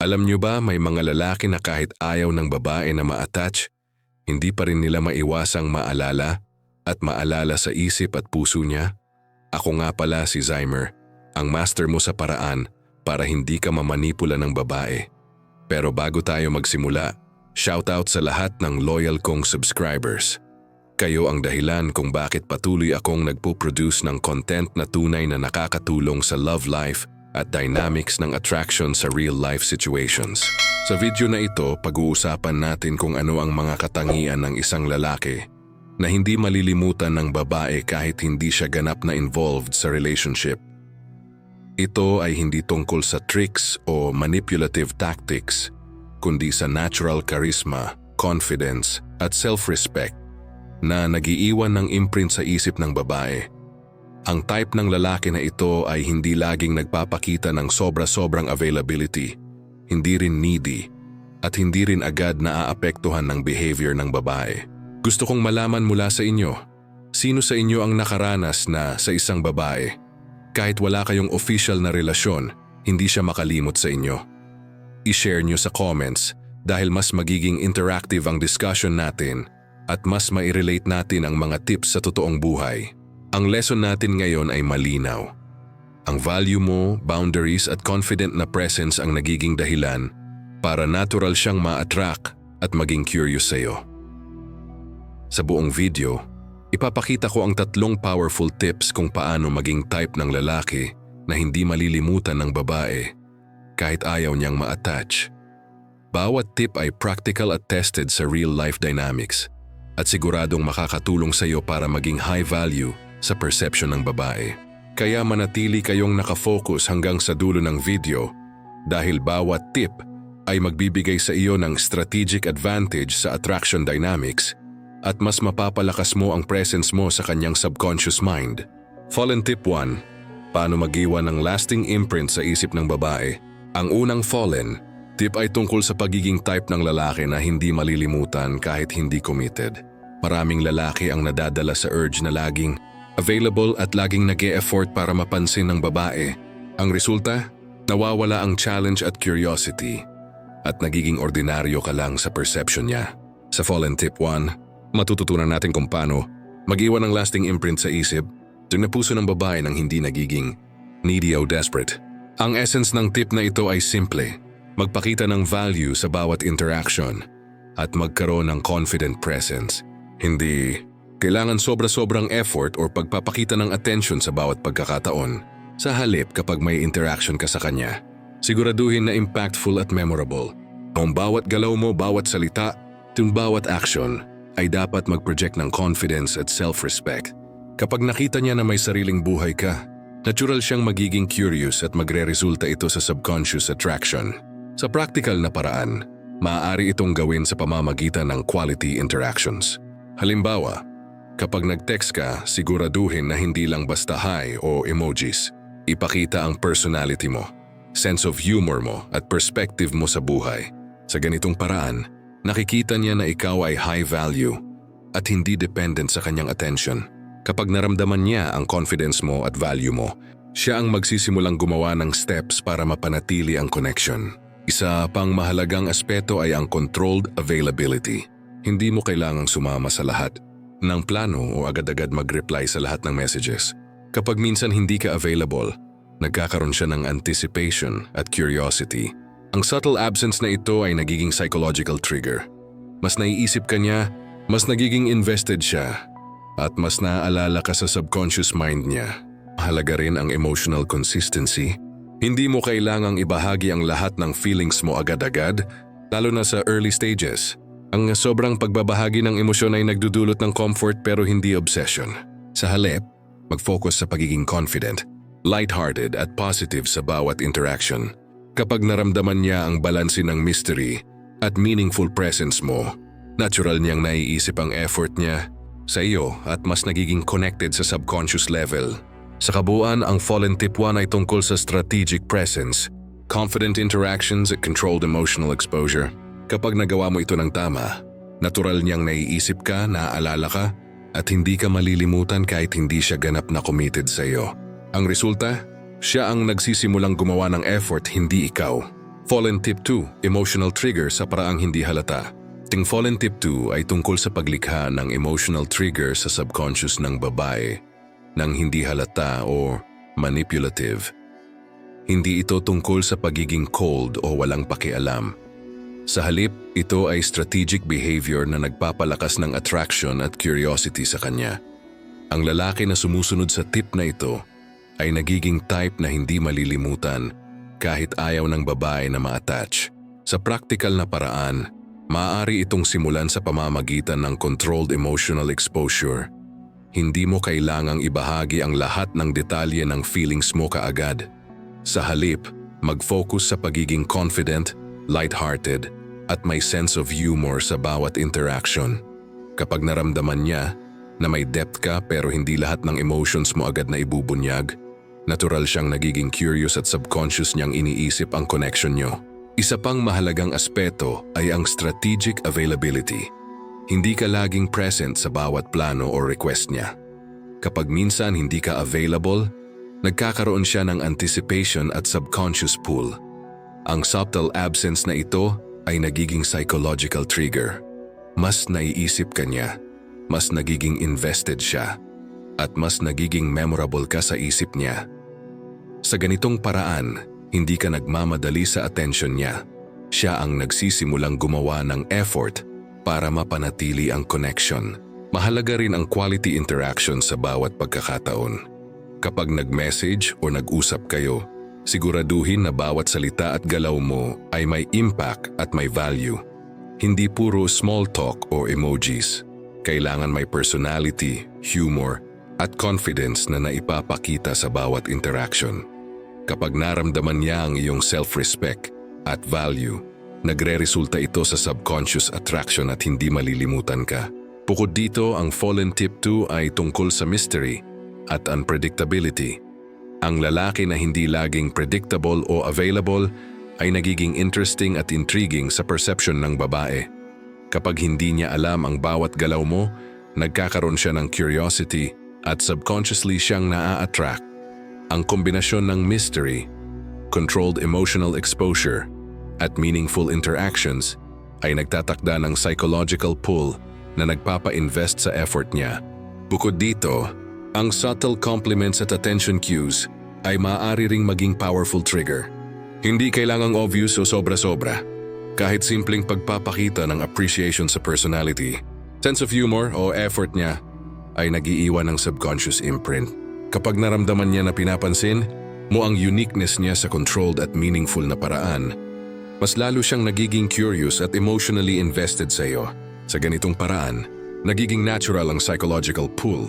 Alam nyo ba may mga lalaki na kahit ayaw ng babae na ma-attach, hindi pa rin nila maiwasang maalala at maalala sa isip at puso niya? Ako nga pala si Zymer, ang master mo sa paraan para hindi ka mamanipula ng babae. Pero bago tayo magsimula, shoutout sa lahat ng loyal kong subscribers. Kayo ang dahilan kung bakit patuloy akong nagpo-produce ng content na tunay na nakakatulong sa love life at dynamics ng attraction sa real-life situations. Sa video na ito, pag-uusapan natin kung ano ang mga katangian ng isang lalaki na hindi malilimutan ng babae kahit hindi siya ganap na involved sa relationship. Ito ay hindi tungkol sa tricks o manipulative tactics, kundi sa natural charisma, confidence at self-respect na nagiiwan ng imprint sa isip ng babae. Ang type ng lalaki na ito ay hindi laging nagpapakita ng sobra-sobrang availability, hindi rin needy, at hindi rin agad naaapektuhan ng behavior ng babae. Gusto kong malaman mula sa inyo, sino sa inyo ang nakaranas na sa isang babae, kahit wala kayong official na relasyon, hindi siya makalimot sa inyo? I-share nyo sa comments dahil mas magiging interactive ang discussion natin at mas mai-relate natin ang mga tips sa totoong buhay. Ang lesson natin ngayon ay malinaw. Ang value mo, boundaries at confident na presence ang nagiging dahilan para natural siyang ma-attract at maging curious sa'yo. Sa buong video, ipapakita ko ang 3 powerful tips kung paano maging type ng lalaki na hindi malilimutan ng babae kahit ayaw niyang ma-attach. Bawat tip ay practical at tested sa real-life dynamics at siguradong makakatulong sa'yo para maging high value sa perception ng babae. Kaya manatili kayong nakafocus hanggang sa dulo ng video dahil bawat tip ay magbibigay sa iyo ng strategic advantage sa attraction dynamics at mas mapapalakas mo ang presence mo sa kanyang subconscious mind. Fallen Tip 1. Paano mag-iwan ng lasting imprint sa isip ng babae? Ang unang fallen tip ay tungkol sa pagiging type ng lalaki na hindi malilimutan kahit hindi committed. Maraming lalaki ang nadadala sa urge na laging available at laging nag-e-effort para mapansin ng babae. Ang resulta, nawawala ang challenge at curiosity at nagiging ordinaryo ka lang sa perception niya. Sa Fallen Tip 1, matututunan natin kung paano mag-iwan ng lasting imprint sa isip na puso ng babae nang hindi nagiging needy o desperate. Ang essence ng tip na ito ay simple, magpakita ng value sa bawat interaction at magkaroon ng confident presence. Hindi kailangan sobra-sobrang effort o pagpapakita ng attention sa bawat pagkakataon. Sa halip kapag may interaction ka sa kanya, siguraduhin na impactful at memorable. Ang bawat galaw mo, bawat salita, bawat action ay dapat mag-project ng confidence at self-respect. Kapag nakita niya na may sariling buhay ka, natural siyang magiging curious at magre-resulta ito sa subconscious attraction. Sa practical na paraan, maaari itong gawin sa pamamagitan ng quality interactions. Halimbawa, kapag nag-text ka, siguraduhin na hindi lang basta hi o emojis. Ipakita ang personality mo, sense of humor mo at perspective mo sa buhay. Sa ganitong paraan, nakikita niya na ikaw ay high value at hindi dependent sa kanyang attention. Kapag naramdaman niya ang confidence mo at value mo, siya ang magsisimulang gumawa ng steps para mapanatili ang connection. Isa pang mahalagang aspeto ay ang controlled availability. Hindi mo kailangang sumama sa lahat ng plano o agad-agad mag-reply sa lahat ng messages. Kapag minsan hindi ka available, nagkakaroon siya ng anticipation at curiosity. Ang subtle absence na ito ay nagiging psychological trigger. Mas naiisip ka niya, mas nagiging invested siya, at mas naaalala ka sa subconscious mind niya. Mahalaga rin ang emotional consistency. Hindi mo kailangang ibahagi ang lahat ng feelings mo agad-agad, lalo na sa early stages. Ang sobrang pagbabahagi ng emosyon ay nagdudulot ng comfort pero hindi obsession. Sa halip, mag-focus sa pagiging confident, lighthearted at positive sa bawat interaction. Kapag naramdaman niya ang balanse ng mystery at meaningful presence mo, natural niyang naiisip ang effort niya sa iyo at mas nagiging connected sa subconscious level. Sa kabuuan, ang Fallen Tip 1 ay tungkol sa strategic presence, confident interactions at controlled emotional exposure. Kapag nagawa mo ito ng tama, natural niyang naiisip ka, naaalala ka, at hindi ka malilimutan kahit hindi siya ganap na committed sa iyo. Ang resulta, siya ang nagsisimulang gumawa ng effort, hindi ikaw. Fallen Tip 2, Emotional Trigger sa paraang hindi halata. Ting Fallen Tip 2 ay tungkol sa paglikha ng emotional trigger sa subconscious ng babae nang hindi halata o manipulative. Hindi ito tungkol sa pagiging cold o walang pakialam. Sa halip, ito ay strategic behavior na nagpapalakas ng attraction at curiosity sa kanya. Ang lalaki na sumusunod sa tip na ito ay nagiging type na hindi malilimutan kahit ayaw ng babae na ma-attach. Sa practical na paraan, maaari itong simulan sa pamamagitan ng controlled emotional exposure. Hindi mo kailangang ibahagi ang lahat ng detalye ng feelings mo kaagad. Sa halip, mag-focus sa pagiging confident, lighthearted, at may sense of humor sa bawat interaction. Kapag naramdaman niya na may depth ka pero hindi lahat ng emotions mo agad na ibubunyag, natural siyang nagiging curious at subconscious niyang iniisip ang connection niyo. Isa pang mahalagang aspeto ay ang strategic availability. Hindi ka laging present sa bawat plano o request niya. Kapag minsan hindi ka available, nagkakaroon siya ng anticipation at subconscious pull. Ang subtle absence na ito ay nagiging psychological trigger. Mas naiisip ka niya, mas nagiging invested siya, at mas nagiging memorable ka sa isip niya. Sa ganitong paraan, hindi ka nagmamadali sa attention niya. Siya ang nagsisimulang gumawa ng effort para mapanatili ang connection. Mahalaga rin ang quality interaction sa bawat pagkakataon. Kapag nag-message o nag-usap kayo, siguraduhin na bawat salita at galaw mo ay may impact at may value. Hindi puro small talk o emojis. Kailangan may personality, humor, at confidence na naipapakita sa bawat interaction. Kapag naramdaman niya ang iyong self-respect at value, nagre-resulta ito sa subconscious attraction at hindi malilimutan ka. Bukod dito, ang Fallen Tip 2 ay tungkol sa mystery at unpredictability. Ang lalaki na hindi laging predictable o available ay nagiging interesting at intriguing sa perception ng babae. Kapag hindi niya alam ang bawat galaw mo, nagkakaroon siya ng curiosity at subconsciously siyang naa-attract. Ang kombinasyon ng mystery, controlled emotional exposure, at meaningful interactions ay nagtatakda ng psychological pull na nagpapa-invest sa effort niya. Bukod dito, ang subtle compliments at attention cues ay maaari ring maging powerful trigger. Hindi kailangang obvious o sobra-sobra. Kahit simpleng pagpapakita ng appreciation sa personality, sense of humor o effort niya ay nag-iiwan ng subconscious imprint. Kapag naramdaman niya na pinapansin mo ang uniqueness niya sa controlled at meaningful na paraan, mas lalo siyang nagiging curious at emotionally invested sa iyo. Sa ganitong paraan, nagiging natural ang psychological pull.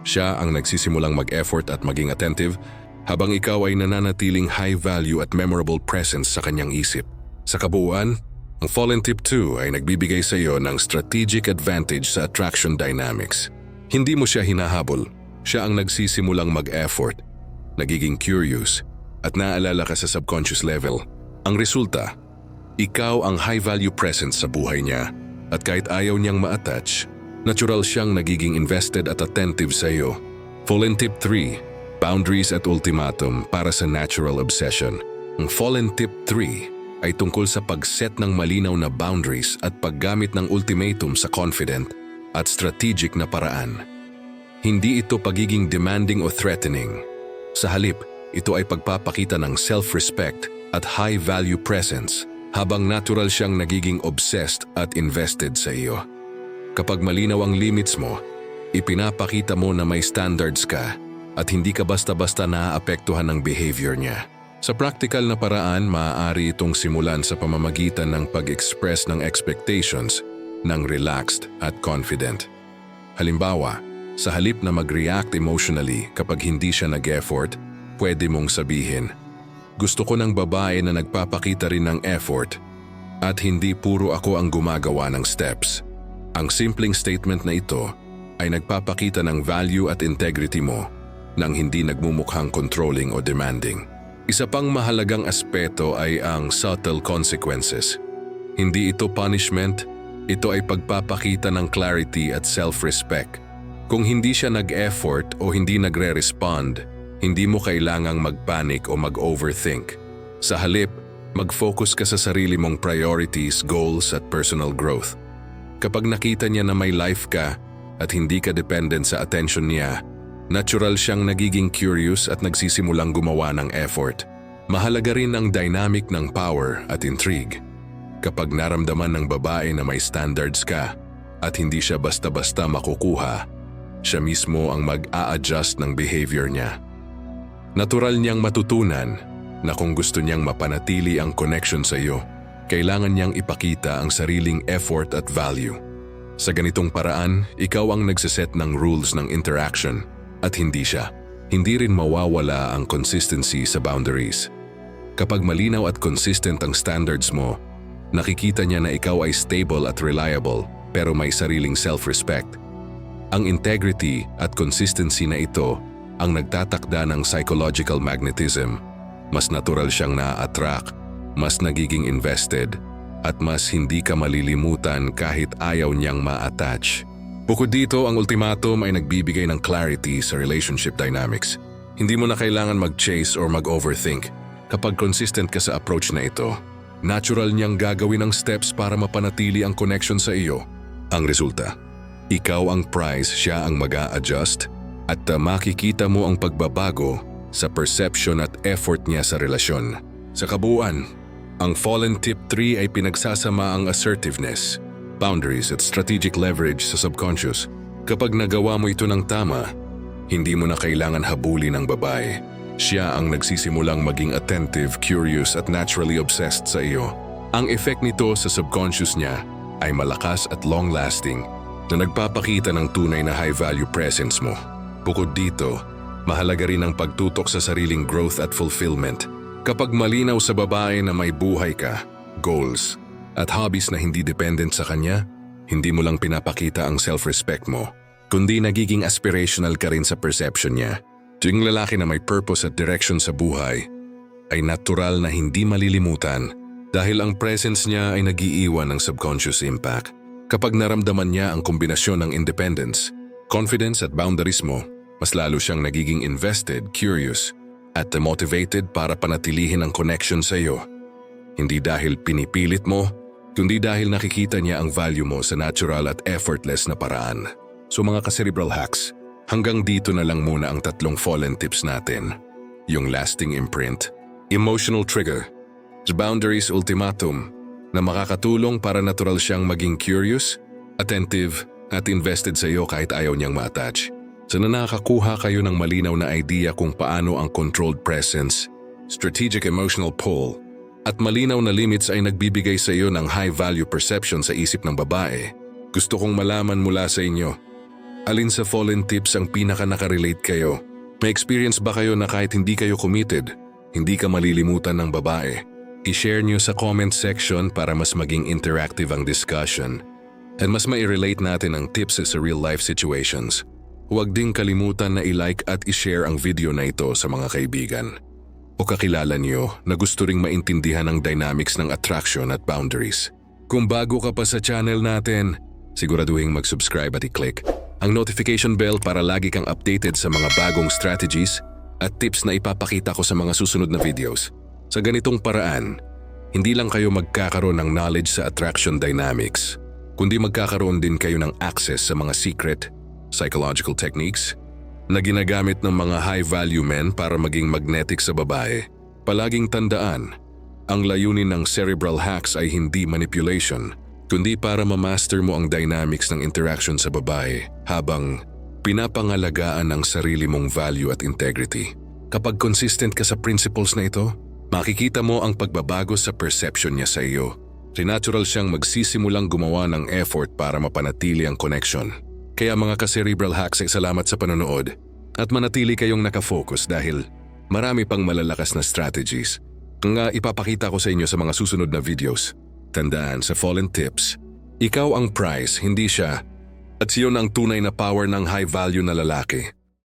Siya ang nagsisimulang mag-effort at maging attentive habang ikaw ay nananatiling high value at memorable presence sa kanyang isip. Sa kabuuan, ang Fallen Tip 2 ay nagbibigay sa iyo ng strategic advantage sa attraction dynamics. Hindi mo siya hinahabol, siya ang nagsisimulang mag-effort, nagiging curious, at naaalala ka sa subconscious level. Ang resulta, ikaw ang high-value presence sa buhay niya at kahit ayaw niyang ma-attach, natural siyang nagiging invested at attentive sa iyo. Fallen Tip 3, Boundaries at Ultimatum para sa Natural Obsession. Ang Fallen Tip 3 ay tungkol sa pag-set ng malinaw na boundaries at paggamit ng ultimatum sa confident at strategic na paraan. Hindi ito pagiging demanding o threatening. Sa halip, ito ay pagpapakita ng self-respect at high-value presence habang natural siyang nagiging obsessed at invested sa iyo. Kapag malinaw ang limits mo, ipinapakita mo na may standards ka at hindi ka basta-basta naaapektuhan ng behavior niya. Sa practical na paraan, maaari itong simulan sa pamamagitan ng pag-express ng expectations ng relaxed at confident. Halimbawa, sa halip na mag-react emotionally kapag hindi siya nag-effort, pwede mong sabihin, "Gusto ko ng babae na nagpapakita rin ng effort at hindi puro ako ang gumagawa ng steps." Ang simpleng statement na ito ay nagpapakita ng value at integrity mo nang hindi nagmumukhang controlling o demanding. Isa pang mahalagang aspeto ay ang subtle consequences. Hindi ito punishment, ito ay pagpapakita ng clarity at self-respect. Kung hindi siya nag-effort o hindi nagre-respond, hindi mo kailangang mag-panic o mag-overthink. Sa halip, Mag-focus ka sa sarili mong priorities, goals at personal growth. Kapag nakita niya na may life ka at hindi ka dependent sa attention niya, natural siyang nagiging curious at nagsisimulang gumawa ng effort. Mahalaga rin ang dynamic ng power at intrigue. Kapag naramdaman ng babae na may standards ka at hindi siya basta-basta makukuha, siya mismo ang mag-a-adjust ng behavior niya. Natural niyang matutunan na kung gusto niyang mapanatili ang connection sa iyo, kailangan niyang ipakita ang sariling effort at value. Sa ganitong paraan, ikaw ang nagsiset ng rules ng interaction at hindi siya. Hindi rin mawawala ang consistency sa boundaries. Kapag malinaw at consistent ang standards mo, nakikita niya na ikaw ay stable at reliable pero may sariling self-respect. Ang integrity at consistency na ito ang nagtatakda ng psychological magnetism. Mas natural siyang na-attract, mas nagiging invested, at mas hindi ka malilimutan kahit ayaw niyang ma-attach. Bukod dito, ang ultimatum ay nagbibigay ng clarity sa relationship dynamics. Hindi mo na kailangan mag-chase or mag-overthink. Kapag consistent ka sa approach na ito, natural niyang gagawin ang steps para mapanatili ang connection sa iyo. Ang resulta, ikaw ang prize, siya ang mag-a-adjust, at makikita mo ang pagbabago sa perception at effort niya sa relasyon. Sa kabuuan, ang Fallen Tip 3 ay pinagsasama ang assertiveness, boundaries at strategic leverage sa subconscious. Kapag nagawa mo ito ng tama, hindi mo na kailangan habulin ang babae. Siya ang nagsisimulang maging attentive, curious at naturally obsessed sa iyo. Ang effect nito sa subconscious niya ay malakas at long-lasting na nagpapakita ng tunay na high-value presence mo. Bukod dito, mahalaga rin ang pagtutok sa sariling growth at fulfillment. Kapag malinaw sa babae na may buhay ka, goals, at hobbies na hindi dependent sa kanya, hindi mo lang pinapakita ang self-respect mo, kundi nagiging aspirational ka rin sa perception niya. Tuwing lalaki na may purpose at direction sa buhay, ay natural na hindi malilimutan dahil ang presence niya ay nag-iiwan ng subconscious impact. Kapag naramdaman niya ang kombinasyon ng independence, confidence at boundaries mo, mas lalo siyang nagiging invested, curious, at motivated para panatilihin ang connection sa iyo. Hindi dahil pinipilit mo, kundi dahil nakikita niya ang value mo sa natural at effortless na paraan. So mga ka-cerebral hacks, hanggang dito na lang muna ang 3 fallen tips natin. Yung lasting imprint, emotional trigger, boundaries ultimatum, na makakatulong para natural siyang maging curious, attentive, at invested sa iyo kahit ayaw niyang ma-attach. Sana nakakakuha kayo ng malinaw na idea kung paano ang controlled presence, strategic emotional pull, at malinaw na limits ay nagbibigay sa iyo ng high-value perception sa isip ng babae. Gusto kong malaman mula sa inyo, alin sa fallen tips ang pinaka-nakarelate kayo? May experience ba kayo na kahit hindi kayo committed, hindi ka malilimutan ng babae? I-share nyo sa comment section para mas maging interactive ang discussion at mas mai-relate natin ang tips sa real-life situations. Huwag ding kalimutan na i-like at i-share ang video na ito sa mga kaibigan o kakilala niyo na gusto ring maintindihan ang dynamics ng attraction at boundaries. Kung bago ka pa sa channel natin, siguraduhin mag-subscribe at i-click ang notification bell para lagi kang updated sa mga bagong strategies at tips na ipapakita ko sa mga susunod na videos. Sa ganitong paraan, hindi lang kayo magkakaroon ng knowledge sa attraction dynamics, kundi magkakaroon din kayo ng access sa mga secret, psychological techniques na ginagamit ng mga high-value men para maging magnetic sa babae. Palaging tandaan, ang layunin ng cerebral hacks ay hindi manipulation, kundi para ma-master mo ang dynamics ng interaction sa babae habang pinapangalagaan ang sarili mong value at integrity. Kapag consistent ka sa principles na ito, makikita mo ang pagbabago sa perception niya sa iyo. Natural siyang magsisimulang gumawa ng effort para mapanatili ang connection. Kaya mga ka-cerebral hacks ay salamat sa panonood at manatili kayong nakafocus dahil marami pang malalakas na strategies nga ipapakita ko sa inyo sa mga susunod na videos. Tandaan sa Fallen Tips, ikaw ang prize, hindi siya, at siyon ang tunay na power ng high value na lalaki.